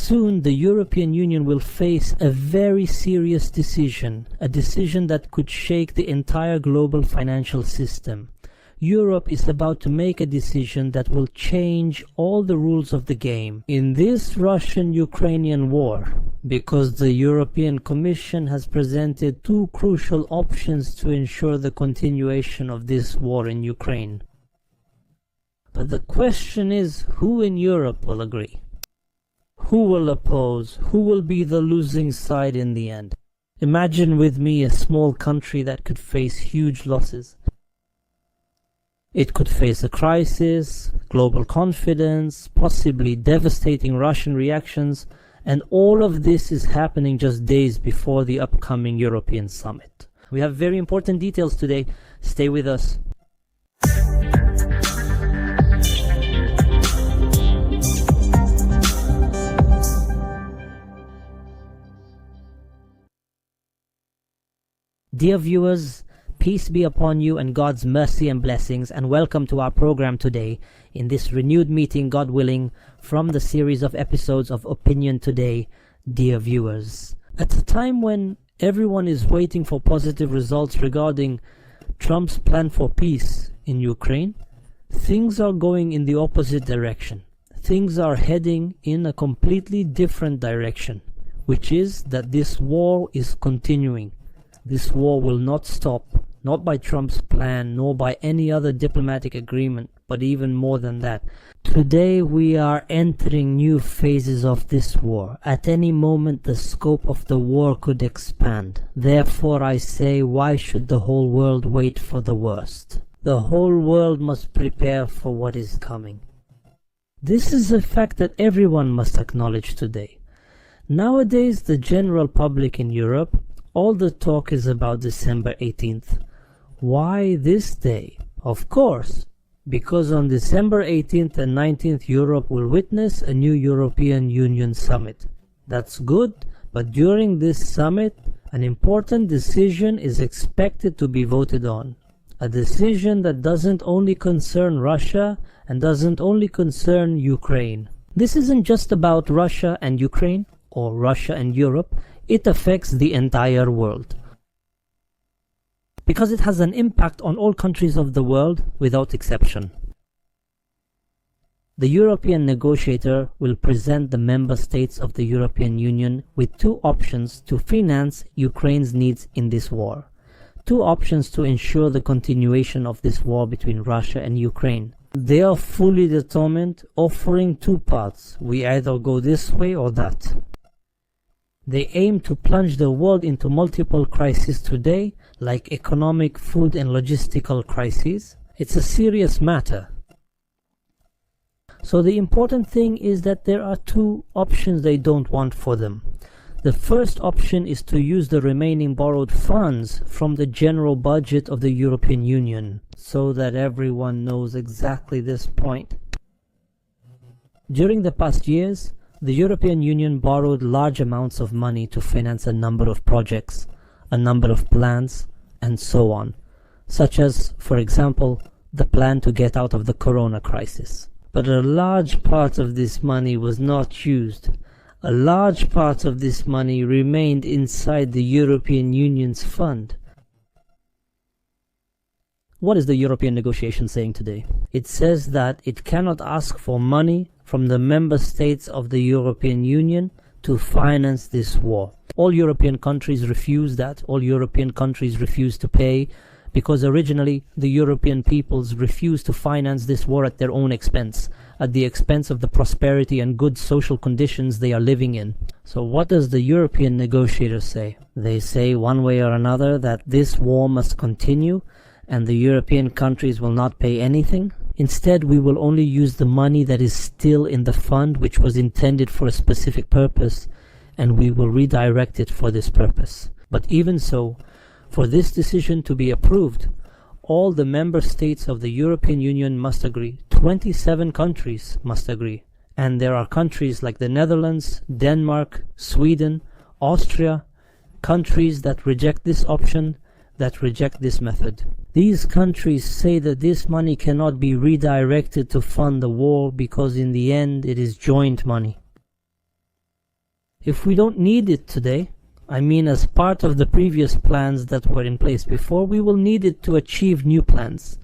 Soon the European Union will face a very serious decision, a decision that could shake the entire global financial system. Europe is about to make a decision that will change all the rules of the game in this Russian-Ukrainian war, because the European Commission has presented two crucial options to ensure the continuation of this war in Ukraine. But the question is, who in Europe will agree? Who will oppose? Who will be the losing side in the end? Imagine with me a small country that could face huge losses. It could face a crisis, global confidence, possibly devastating Russian reactions, and all of this is happening just days before the upcoming European summit. We have very important details today. Stay with us. Dear viewers, peace be upon you and God's mercy and blessings, and welcome to our program today in this renewed meeting, God willing, from the series of episodes of Opinion Today. Dear viewers, at a time when everyone is waiting for positive results regarding Trump's plan for peace in Ukraine, things are going in the opposite direction. Things are heading in a completely different direction, which is that this war is continuing. This war will not stop, not by Trump's plan, nor by any other diplomatic agreement, but even more than that. Today we are entering new phases of this war. At any moment the scope of the war could expand. Therefore I say, why should the whole world wait for the worst? The whole world must prepare for what is coming. This is a fact that everyone must acknowledge today. Nowadays the general public in Europe, all the talk is about December 18th. Why this day? Of course, because on December 18th and 19th Europe will witness a new European Union summit. That's good, but during this summit, an important decision is expected to be voted on. A decision that doesn't only concern Russia and doesn't only concern Ukraine. This isn't just about Russia and Ukraine, or Russia and Europe. It affects the entire world, because it has an impact on all countries of the world without exception. The European negotiator will present the member states of the European Union with two options to finance Ukraine's needs in this war. Two options to ensure the continuation of this war between Russia and Ukraine. They are fully determined, offering two paths. We either go this way or that. They aim to plunge the world into multiple crises today, like economic, food and logistical crises. It's a serious matter. So the important thing is that there are two options they don't want for them. The first option is to use the remaining borrowed funds from the general budget of the European Union, so that everyone knows exactly this point. During the past years, the European Union borrowed large amounts of money to finance a number of projects, a number of plans, and so on, such as, for example, the plan to get out of the corona crisis. But a large part of this money was not used. A large part of this money remained inside the European Union's fund. What is the European negotiation saying today? It says that it cannot ask for money from the member states of the European Union to finance this war. All European countries refuse that. All European countries refuse to pay, because originally the European peoples refused to finance this war at their own expense, at the expense of the prosperity and good social conditions they are living in. So what does the European negotiators say? They say one way or another that this war must continue and the European countries will not pay anything. Instead, we will only use the money that is still in the fund, which was intended for a specific purpose, and we will redirect it for this purpose. But even so, for this decision to be approved, all the member states of the European Union must agree. 27 countries must agree. And there are countries like the Netherlands, Denmark, Sweden, Austria, countries that reject this option, that reject this method. These countries say that this money cannot be redirected to fund the war because in the end it is joint money. If we don't need it today, I mean as part of the previous plans that were in place before, we will need it to achieve new plans.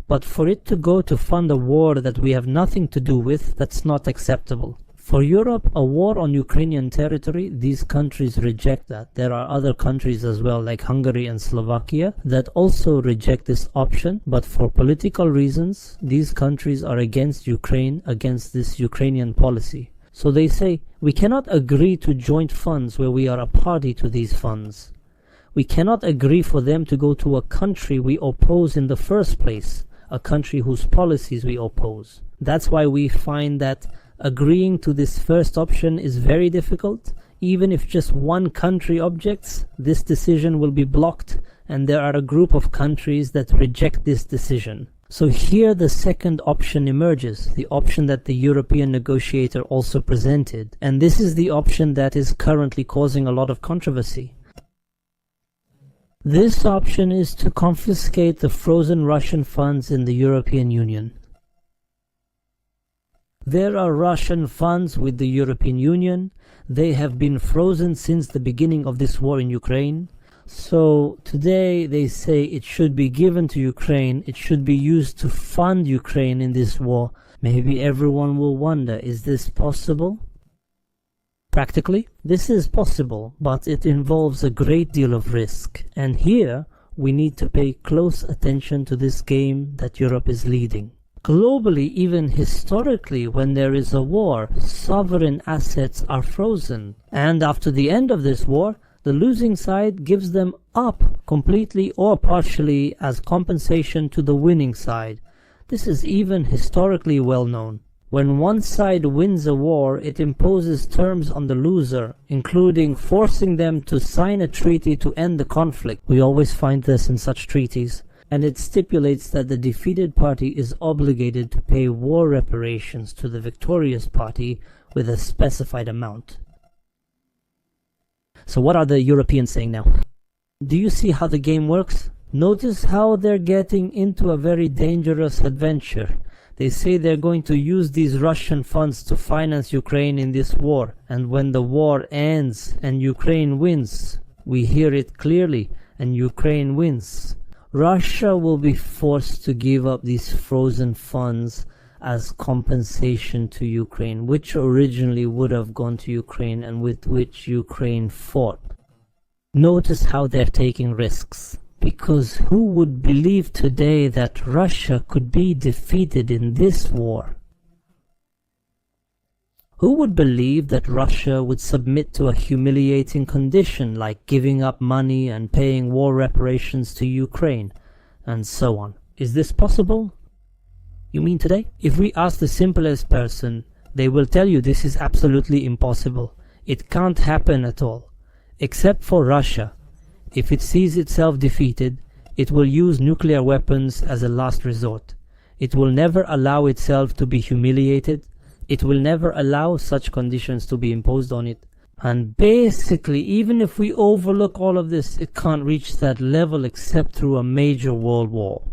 But for it to go to fund a war that we have nothing to do with, that's not acceptable. For Europe, a war on Ukrainian territory, these countries reject that. There are other countries as well, like Hungary and Slovakia, that also reject this option. But for political reasons, these countries are against Ukraine, against this Ukrainian policy. So they say, we cannot agree to joint funds where we are a party to these funds. We cannot agree for them to go to a country we oppose in the first place, a country whose policies we oppose. That's why we find that agreeing to this first option is very difficult. Even if just one country objects, this decision will be blocked, and there are a group of countries that reject this decision. So here the second option emerges, the option that the European negotiator also presented. And this is the option that is currently causing a lot of controversy. This option is to confiscate the frozen Russian funds in the European Union. There are Russian funds with the European Union. They have been frozen since the beginning of this war in Ukraine. So today they say it should be given to Ukraine. It should be used to fund Ukraine in this war. Maybe everyone will wonder, is this possible? Practically, this is possible, but it involves a great deal of risk. And here, we need to pay close attention to this game that Europe is leading. Globally, even historically, when there is a war, sovereign assets are frozen. And after the end of this war, the losing side gives them up completely or partially as compensation to the winning side. This is even historically well known. When one side wins a war, it imposes terms on the loser, including forcing them to sign a treaty to end the conflict. We always find this in such treaties. And it stipulates that the defeated party is obligated to pay war reparations to the victorious party with a specified amount. So what are the Europeans saying now? Do you see how the game works? Notice how they're getting into a very dangerous adventure. They say they're going to use these Russian funds to finance Ukraine in this war. And when the war ends and Ukraine wins, we hear it clearly, and Ukraine wins, Russia will be forced to give up these frozen funds as compensation to Ukraine, which originally would have gone to Ukraine and with which Ukraine fought. Notice how they're taking risks. Because who would believe today that Russia could be defeated in this war? Who would believe that Russia would submit to a humiliating condition like giving up money and paying war reparations to Ukraine, and so on? Is this possible? You mean today? If we ask the simplest person, they will tell you this is absolutely impossible. It can't happen at all. Except for Russia. If it sees itself defeated, it will use nuclear weapons as a last resort. It will never allow itself to be humiliated. It will never allow such conditions to be imposed on it. And basically, even if we overlook all of this, it can't reach that level except through a major world war.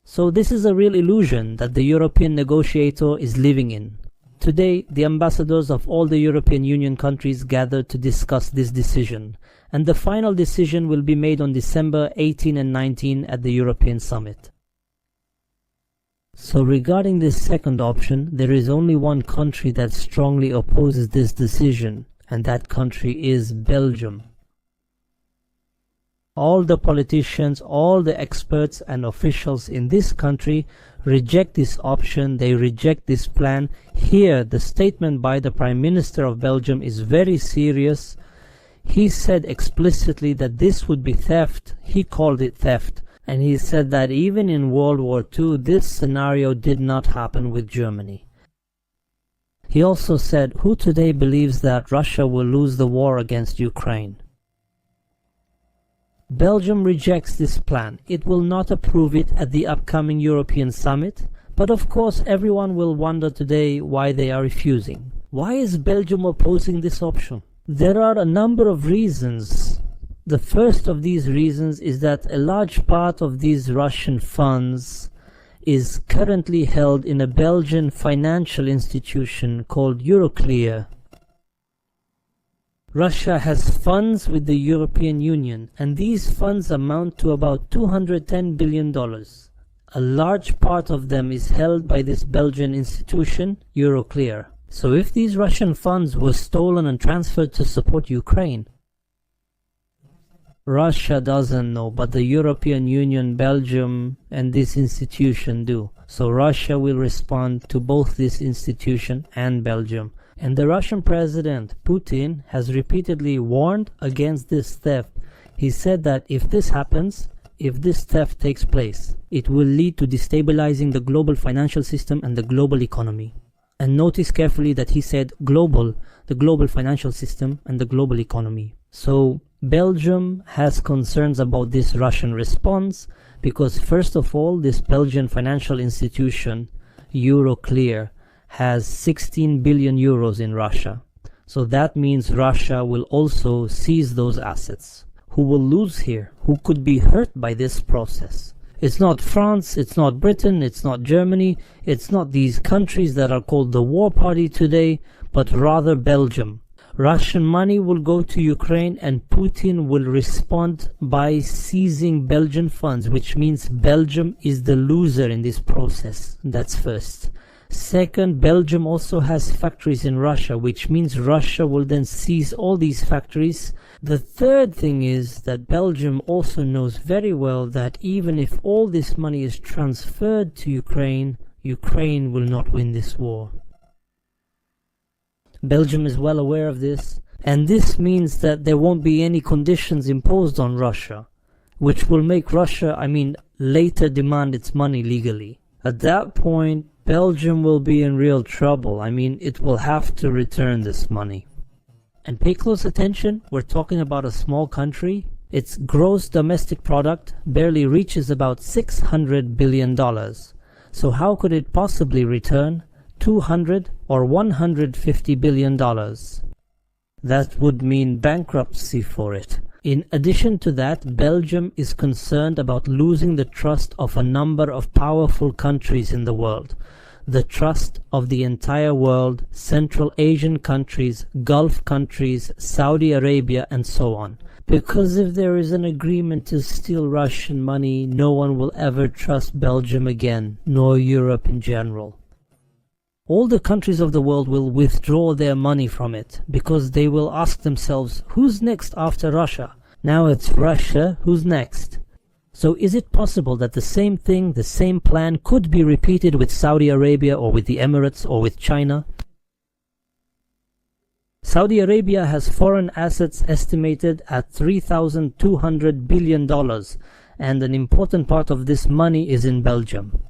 So this is a real illusion that the European negotiator is living in. Today, the ambassadors of all the European Union countries gathered to discuss this decision, and the final decision will be made on December 18 and 19 at the European Summit. So regarding this second option, there is only one country that strongly opposes this decision, and that country is Belgium. All the politicians, all the experts and officials in this country reject this option, they reject this plan. Here, the statement by the Prime Minister of Belgium is very serious. He said explicitly that this would be theft. He called it theft. And he said that even in World War II, this scenario did not happen with Germany. He also said, who today believes that Russia will lose the war against Ukraine? Belgium rejects this plan. It will not approve it at the upcoming European Summit, but of course everyone will wonder today why they are refusing. Why is Belgium opposing this option? There are a number of reasons. The first of these reasons is that a large part of these Russian funds is currently held in a Belgian financial institution called Euroclear. Russia has funds with the European Union, and these funds amount to about $210 billion. A large part of them is held by this Belgian institution, Euroclear. So if these Russian funds were stolen and transferred to support Ukraine, Russia doesn't know, but the European Union, Belgium, and this institution do. So Russia will respond to both this institution and Belgium. And the Russian President, Putin, has repeatedly warned against this theft. He said that if this happens, if this theft takes place, it will lead to destabilizing the global financial system and the global economy. And notice carefully that he said global, the global financial system and the global economy. So Belgium has concerns about this Russian response because, first of all, this Belgian financial institution, Euroclear, has 16 billion euros in Russia. So that means Russia will also seize those assets. Who will lose here? Who could be hurt by this process? It's not France, it's not Britain, it's not Germany, it's not these countries that are called the war party today, but rather Belgium. Russian money will go to Ukraine and Putin will respond by seizing Belgian funds, which means Belgium is the loser in this process. That's first. Second, Belgium also has factories in Russia, which means Russia will then seize all these factories. The third thing is that Belgium also knows very well that even if all this money is transferred to Ukraine, Ukraine will not win this war. Belgium is well aware of this, and this means that there won't be any conditions imposed on Russia, which will make Russia, later demand its money legally. At that point, Belgium will be in real trouble. It will have to return this money. And pay close attention, we're talking about a small country. Its gross domestic product barely reaches about $600 billion. So how could it possibly return $200 or $150 billion? That would mean bankruptcy for it. In addition to that, Belgium is concerned about losing the trust of a number of powerful countries in the world. The trust of the entire world, Central Asian countries, Gulf countries, Saudi Arabia, and so on. Because if there is an agreement to steal Russian money, no one will ever trust Belgium again, nor Europe in general. All the countries of the world will withdraw their money from it, because they will ask themselves, who's next after Russia? Now it's Russia, who's next? So is it possible that the same thing, the same plan could be repeated with Saudi Arabia or with the Emirates or with China? Saudi Arabia has foreign assets estimated at $3,200 billion, and an important part of this money is in Belgium.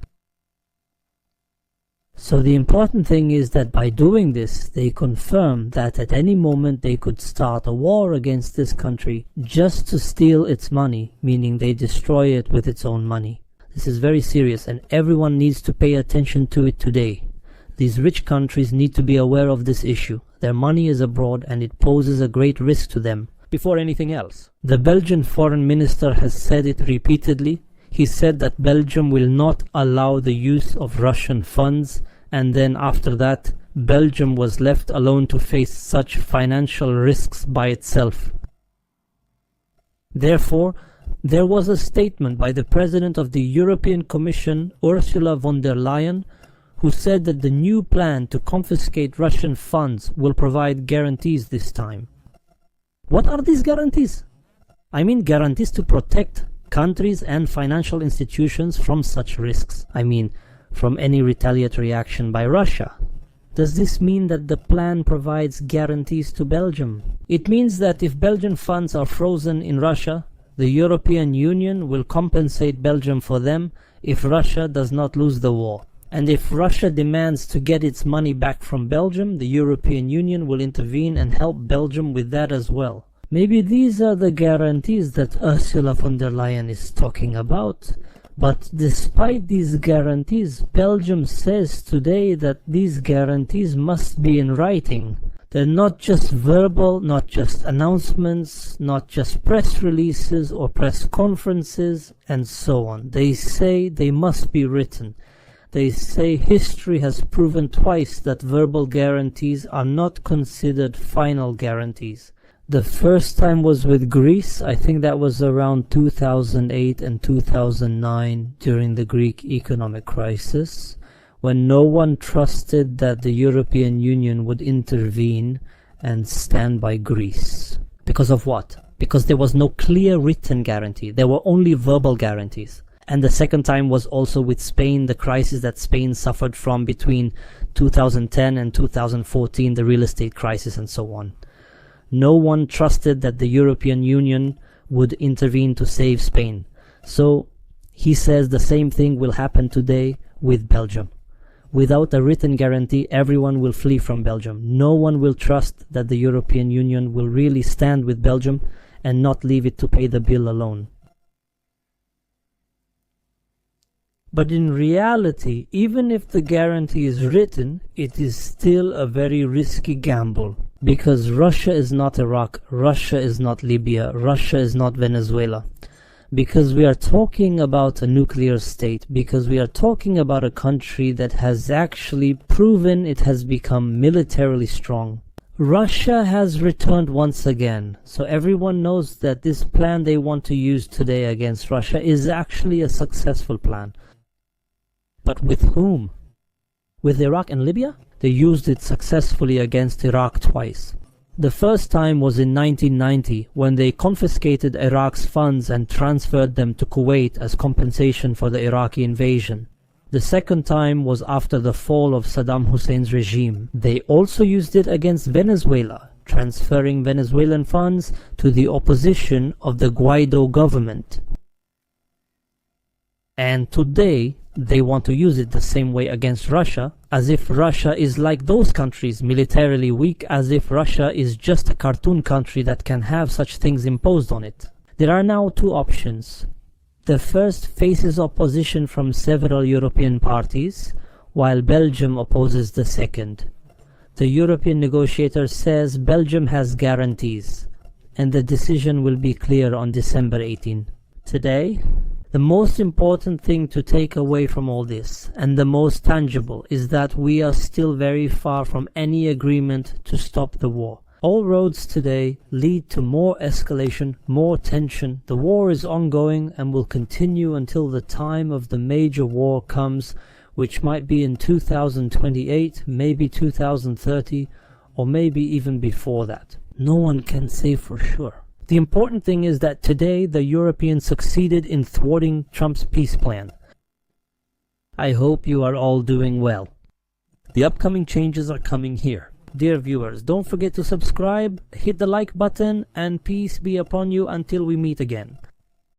So the important thing is that by doing this, they confirm that at any moment they could start a war against this country just to steal its money, meaning they destroy it with its own money. This is very serious and everyone needs to pay attention to it today. These rich countries need to be aware of this issue. Their money is abroad and it poses a great risk to them. Before anything else, the Belgian foreign minister has said it repeatedly. He said that Belgium will not allow the use of Russian funds, and then after that, Belgium was left alone to face such financial risks by itself. Therefore, there was a statement by the President of the European Commission, Ursula von der Leyen, who said that the new plan to confiscate Russian funds will provide guarantees this time. What are these guarantees? Guarantees to protect countries and financial institutions from such risks. From any retaliatory action by Russia. Does this mean that the plan provides guarantees to Belgium? It means that if Belgian funds are frozen in Russia, the European Union will compensate Belgium for them if Russia does not lose the war. And if Russia demands to get its money back from Belgium, the European Union will intervene and help Belgium with that as well. Maybe these are the guarantees that Ursula von der Leyen is talking about. But despite these guarantees, Belgium says today that these guarantees must be in writing. They're not just verbal, not just announcements, not just press releases or press conferences, and so on. They say they must be written. They say history has proven twice that verbal guarantees are not considered final guarantees. The first time was with Greece. I think that was around 2008 and 2009 during the Greek economic crisis, when no one trusted that the European Union would intervene and stand by Greece. Because of what? Because there was no clear written guarantee. There were only verbal guarantees. And the second time was also with Spain, the crisis that Spain suffered from between 2010 and 2014, the real estate crisis and so on. No one trusted that the European Union would intervene to save Spain. So he says the same thing will happen today with Belgium. Without a written guarantee, everyone will flee from Belgium. No one will trust that the European Union will really stand with Belgium and not leave it to pay the bill alone. But in reality, even if the guarantee is written, it is still a very risky gamble. Because Russia is not Iraq, Russia is not Libya, Russia is not Venezuela. Because we are talking about a nuclear state, because we are talking about a country that has actually proven it has become militarily strong. Russia has returned once again, so everyone knows that this plan they want to use today against Russia is actually a successful plan. But with whom? With Iraq and Libya? They used it successfully against Iraq twice. The first time was in 1990, when they confiscated Iraq's funds and transferred them to Kuwait as compensation for the Iraqi invasion. The second time was after the fall of Saddam Hussein's regime. They also used it against Venezuela, transferring Venezuelan funds to the opposition of the Guaido government. And today, they want to use it the same way against Russia, as if Russia is like those countries, militarily weak, as if Russia is just a cartoon country that can have such things imposed on it. There are now two options. The first faces opposition from several European parties, while Belgium opposes the second. The European negotiator says Belgium has guarantees, and the decision will be clear on December 18. Today, the most important thing to take away from all this, and the most tangible, is that we are still very far from any agreement to stop the war. All roads today lead to more escalation, more tension. The war is ongoing and will continue until the time of the major war comes, which might be in 2028, maybe 2030, or maybe even before that. No one can say for sure. The important thing is that today the Europeans succeeded in thwarting Trump's peace plan. I hope you are all doing well. The upcoming changes are coming here. Dear viewers, don't forget to subscribe, hit the like button, and peace be upon you until we meet again.